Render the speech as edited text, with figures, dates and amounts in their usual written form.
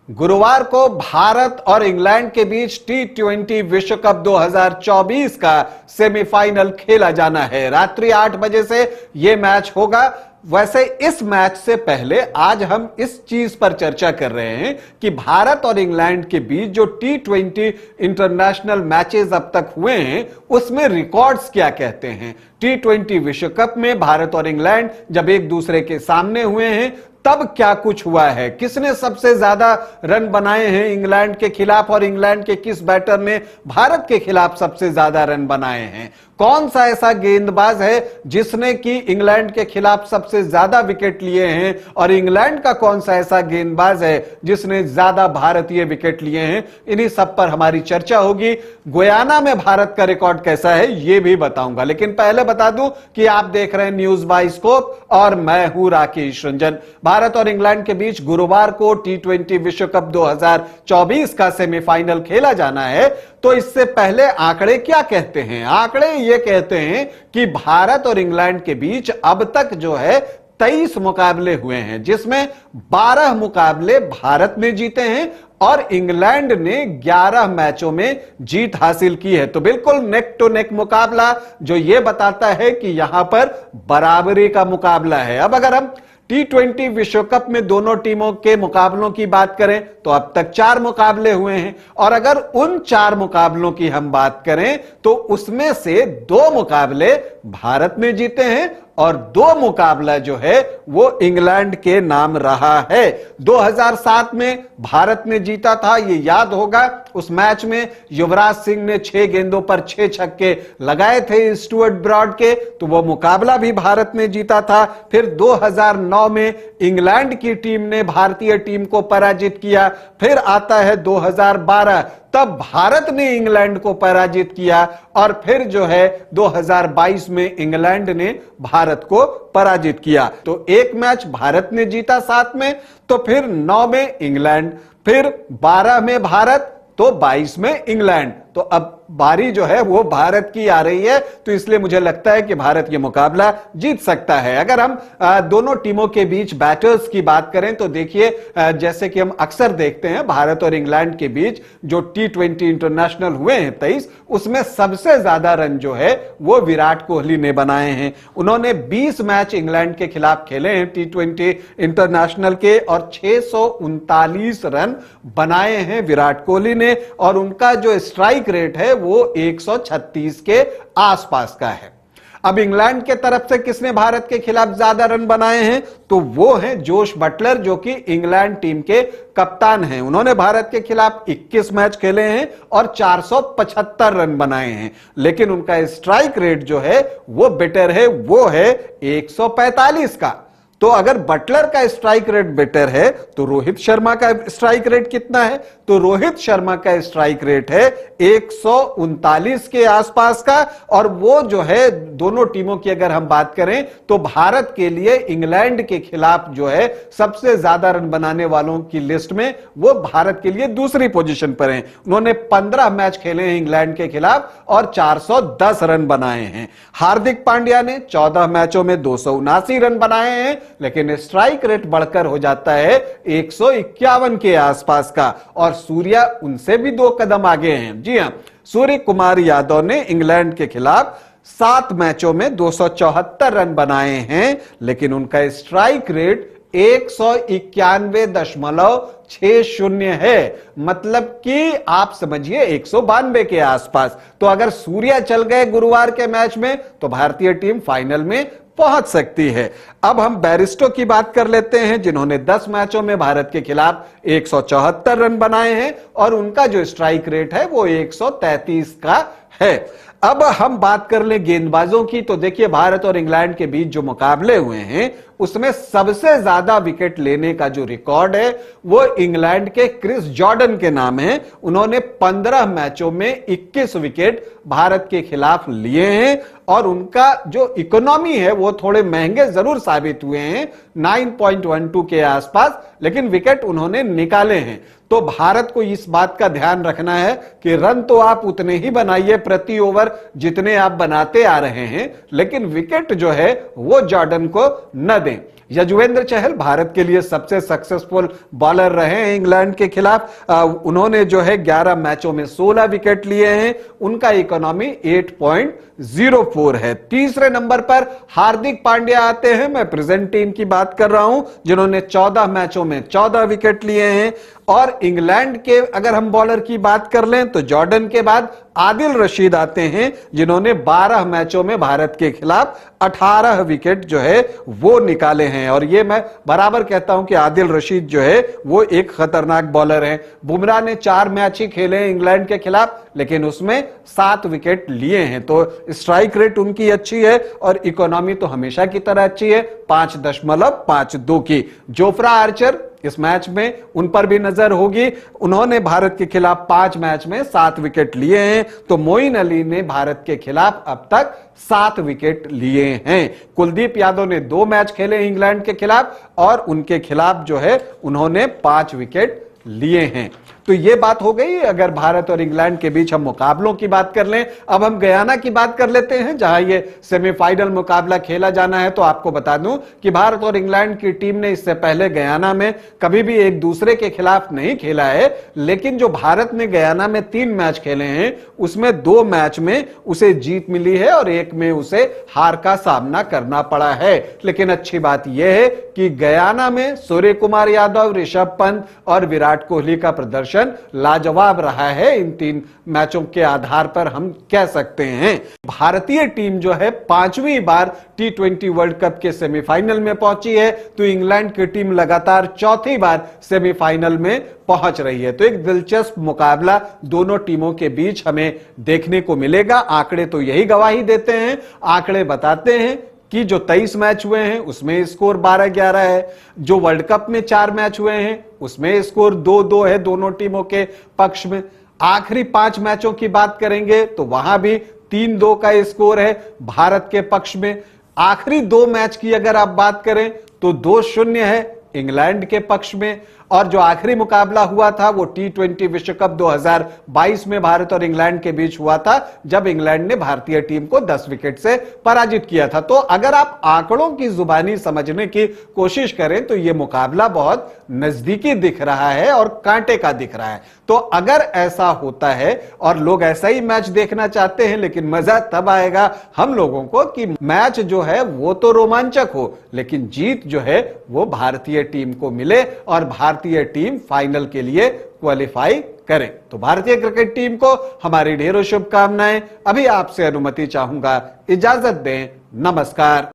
गुरुवार को भारत और इंग्लैंड के बीच T20 विश्व कप 2024 का सेमीफाइनल खेला जाना है। रात्रि 8 बजे से यह मैच होगा। वैसे इस मैच से पहले आज हम इस चीज पर चर्चा कर रहे हैं कि भारत और इंग्लैंड के बीच जो T20 इंटरनेशनल मैचेस अब तक हुए हैं उसमें रिकॉर्ड्स क्या कहते हैं। T20 विश्व कप में भारत और इंग्लैंड जब एक दूसरे के सामने हुए हैं तब क्या कुछ हुआ है, किसने सबसे ज्यादा रन बनाए हैं इंग्लैंड के खिलाफ और इंग्लैंड के किस बैटर ने भारत के खिलाफ सबसे ज्यादा रन बनाए हैं, कौन सा ऐसा गेंदबाज है जिसने कि इंग्लैंड के खिलाफ सबसे ज्यादा विकेट लिए हैं और इंग्लैंड का कौन सा ऐसा गेंदबाज है जिसने ज्यादा भारतीय विकेट लिए हैं। इन्हीं सब पर हमारी चर्चा होगी। गुयाना में भारत का रिकॉर्ड कैसा है यह भी बताऊंगा, लेकिन पहले बता दूं कि आप देख रहे हैं न्यूज बाय स्कोप और मैं हूं राकेश रंजन। भारत और इंग्लैंड के बीच गुरुवार को T20 विश्व कप 2024 का सेमीफाइनल खेला जाना है। तो इससे पहले आंकड़े क्या कहते हैं? आंकड़े ये कहते हैं कि भारत और इंग्लैंड के बीच अब तक जो है 23 मुकाबले हुए हैं, जिसमें 12 मुकाबले भारत ने जीते हैं और इंग्लैंड ने 11 मैचों में जीत हासिल की है। तो बिल्कुल नेक टू नेक मुकाबला, जो यह बताता है कि यहां पर बराबरी का मुकाबला है। अब अगर हम T20 विश्व कप में दोनों टीमों के मुकाबलों की बात करें तो अब तक 4 मुकाबले हुए हैं और अगर उन 4 मुकाबलों की हम बात करें तो उसमें से 2 मुकाबले भारत ने जीते हैं और 2 मुकाबला जो है वो इंग्लैंड के नाम रहा है। 2007 में भारत ने जीता था, ये याद होगा। उस मैच में युवराज सिंह ने 6 गेंदों पर 6 छक्के लगाए थे स्टुअर्ट ब्रॉड के, तो वो मुकाबला भी भारत ने जीता था। फिर 2009 में इंग्लैंड की टीम ने भारतीय टीम को पराजित किया। फिर आता है 2012, तब भारत ने इंग्लैंड को पराजित किया और फिर जो है 2022 में इंग्लैंड ने भारत को पराजित किया। तो एक मैच भारत ने जीता 7 में, तो फिर 9 में इंग्लैंड, फिर 12 में भारत, तो 22 में इंग्लैंड। तो अब बारी जो है वो भारत की आ रही है, तो इसलिए मुझे लगता है कि भारत ये मुकाबला जीत सकता है। अगर हम दोनों टीमों के बीच बैटर्स की बात करें तो देखिए, जैसे कि हम अक्सर देखते हैं भारत और इंग्लैंड के बीच जो T20 इंटरनेशनल हुए हैं 23, उसमें सबसे ज्यादा रन जो है वो विराट कोहली ने बनाए हैं। उन्होंने 20 मैच इंग्लैंड के खिलाफ खेले हैं T20 इंटरनेशनल के और 639 रन बनाए हैं विराट कोहली ने, और उनका जो स्ट्राइक रेट है वो 136 के आसपास का है। अब इंग्लैंड के तरफ से किसने भारत के खिलाफ ज्यादा रन बनाए हैं तो वो है जोश बटलर, जो कि इंग्लैंड टीम के कप्तान हैं। उन्होंने भारत के खिलाफ 21 मैच खेले हैं और 475 रन बनाए हैं, लेकिन उनका स्ट्राइक रेट जो है वो बेटर है, वो है 145 का। तो अगर बटलर का स्ट्राइक रेट बेटर है तो रोहित शर्मा का स्ट्राइक रेट कितना है? तो रोहित शर्मा का स्ट्राइक रेट है 139 के आसपास का, और वो जो है दोनों टीमों की अगर हम बात करें तो भारत के लिए इंग्लैंड के खिलाफ जो है सबसे ज्यादा रन बनाने वालों की लिस्ट में वो भारत के लिए दूसरी पोजीशन पर हैं। उन्होंने 15 मैच खेले हैं इंग्लैंड के खिलाफ और 410 रन बनाए हैं। हार्दिक पांड्या ने 14 मैचों में 279 रन बनाए हैं, लेकिन स्ट्राइक रेट बढ़कर हो जाता है 151 के आसपास का, और सूर्या उनसे भी 2 कदम आगे हैं। जी हां, सूर्य कुमार यादव ने इंग्लैंड के खिलाफ 7 मैचों में 274 रन बनाए हैं, लेकिन उनका स्ट्राइक रेट 191.60 है, मतलब कि आप समझिए 192 के आसपास। तो अगर सूर्या चल गए गुरुवार के मैच में तो भारतीय टीम फाइनल में पहुंच सकती है। अब हम बैरिस्टो की बात कर लेते हैं, जिन्होंने 10 मैचों में भारत के खिलाफ 174 रन बनाए हैं और उनका जो स्ट्राइक रेट है वो 133 का है। अब हम बात कर ले गेंदबाजों की, तो देखिए भारत और इंग्लैंड के बीच जो मुकाबले हुए हैं उसमें सबसे ज्यादा विकेट लेने का जो रिकॉर्ड है वो इंग्लैंड के क्रिस जॉर्डन के नाम है। उन्होंने 15 मैचों में 21 विकेट भारत के खिलाफ लिए हैं और उनका जो इकोनॉमी है वो थोड़े महंगे जरूर साबित हुए हैं, 9.12 के आसपास, लेकिन विकेट उन्होंने निकाले हैं। तो भारत को इस बात का ध्यान रखना है कि रन तो आप उतने ही बनाइए प्रति ओवर जितने आप बनाते आ रहे हैं, लेकिन विकेट जो है वो जॉर्डन को न दें। यजुवेंद्र चहल भारत के लिए सबसे सक्सेसफुल बॉलर रहे हैं इंग्लैंड के खिलाफ। उन्होंने जो है 11 मैचों में 16 विकेट लिए हैं। उनका इकोनॉमी 8.04 है। तीसरे नंबर पर हार्दिक पांड्या आते हैं। मैं प्रेजेंट टीम की बात कर रहा हूं, जिन्होंने 14 मैचों में 14 विकेट लिए हैं। और इंग्लैंड के अगर हम बॉलर की बात कर लें तो जॉर्डन के बाद आदिल रशीद आते हैं, जिन्होंने 12 मैचों में भारत के खिलाफ 18 विकेट जो है वो निकाले हैं। और ये मैं बराबर कहता हूं कि आदिल रशीद जो है वो एक खतरनाक बॉलर है। बुमराह ने 4 मैच ही खेले हैं इंग्लैंड के खिलाफ, लेकिन उसमें 7 विकेट लिए हैं। तो स्ट्राइक रेट उनकी अच्छी है और इकोनॉमी तो हमेशा की तरह अच्छी है, 5.52 की। जोफ्रा आर्चर इस मैच में उन पर भी नजर होगी। उन्होंने भारत के खिलाफ 5 मैच में 7 विकेट लिए हैं। तो मोइन अली ने भारत के खिलाफ अब तक 7 विकेट लिए हैं। कुलदीप यादव ने 2 मैच खेले इंग्लैंड के खिलाफ और उनके खिलाफ जो है उन्होंने 5 विकेट लिए हैं। तो ये बात हो गई अगर भारत और इंग्लैंड के बीच हम मुकाबलों की बात कर लें। अब हम गयाना की बात कर लेते हैं, जहां ये सेमीफाइनल मुकाबला खेला जाना है। तो आपको बता दूं कि भारत और इंग्लैंड की टीम ने इससे पहले गयाना में कभी भी एक दूसरे के खिलाफ नहीं खेला है, लेकिन जो भारत ने गयाना में 3 मैच खेले हैं उसमें 2 मैच में उसे जीत मिली है और 1 में उसे हार का सामना करना पड़ा है। लेकिन अच्छी बात यह है कि गयाना में सूर्य कुमार यादव, ऋषभ पंत और विराट कोहली का प्रदर्शन लाजवाब रहा है। इन 3 मैचों के आधार पर हम कह सकते हैं भारतीय टीम जो है 5वीं बार T20 वर्ल्ड कप के सेमीफाइनल में पहुंची है, तो इंग्लैंड की टीम लगातार 4थी बार सेमीफाइनल में पहुंच रही है। तो एक दिलचस्प मुकाबला दोनों टीमों के बीच हमें देखने को मिलेगा। आंकड़े तो यही गवाही देते हैं। आंकड़े बताते हैं कि जो 23 मैच हुए हैं उसमें स्कोर 12-11 है। जो वर्ल्ड कप में 4 मैच हुए हैं उसमें स्कोर 2-2 है दोनों टीमों के पक्ष में। आखिरी 5 मैचों की बात करेंगे तो वहां भी 3-2 का स्कोर है भारत के पक्ष में। आखिरी 2 मैच की अगर आप बात करें तो 2-0 है इंग्लैंड के पक्ष में। और जो आखिरी मुकाबला हुआ था वो T20 विश्व कप 2022 में भारत और इंग्लैंड के बीच हुआ था, जब इंग्लैंड ने भारतीय टीम को 10 विकेट से पराजित किया था। तो अगर आप आंकड़ों की जुबानी समझने की कोशिश करें तो यह मुकाबला बहुत नजदीकी दिख रहा है और कांटे का दिख रहा है। तो अगर ऐसा होता है और लोग ऐसा ही मैच देखना चाहते हैं, लेकिन मजा तब आएगा हम लोगों को कि मैच जो है वो तो रोमांचक हो, लेकिन जीत जो है वो भारतीय टीम को मिले और भारतीय टीम फाइनल के लिए क्वालिफाई करें। तो भारतीय क्रिकेट टीम को हमारी ढेरों शुभकामनाएं। अभी आपसे अनुमति चाहूंगा, इजाजत दें, नमस्कार।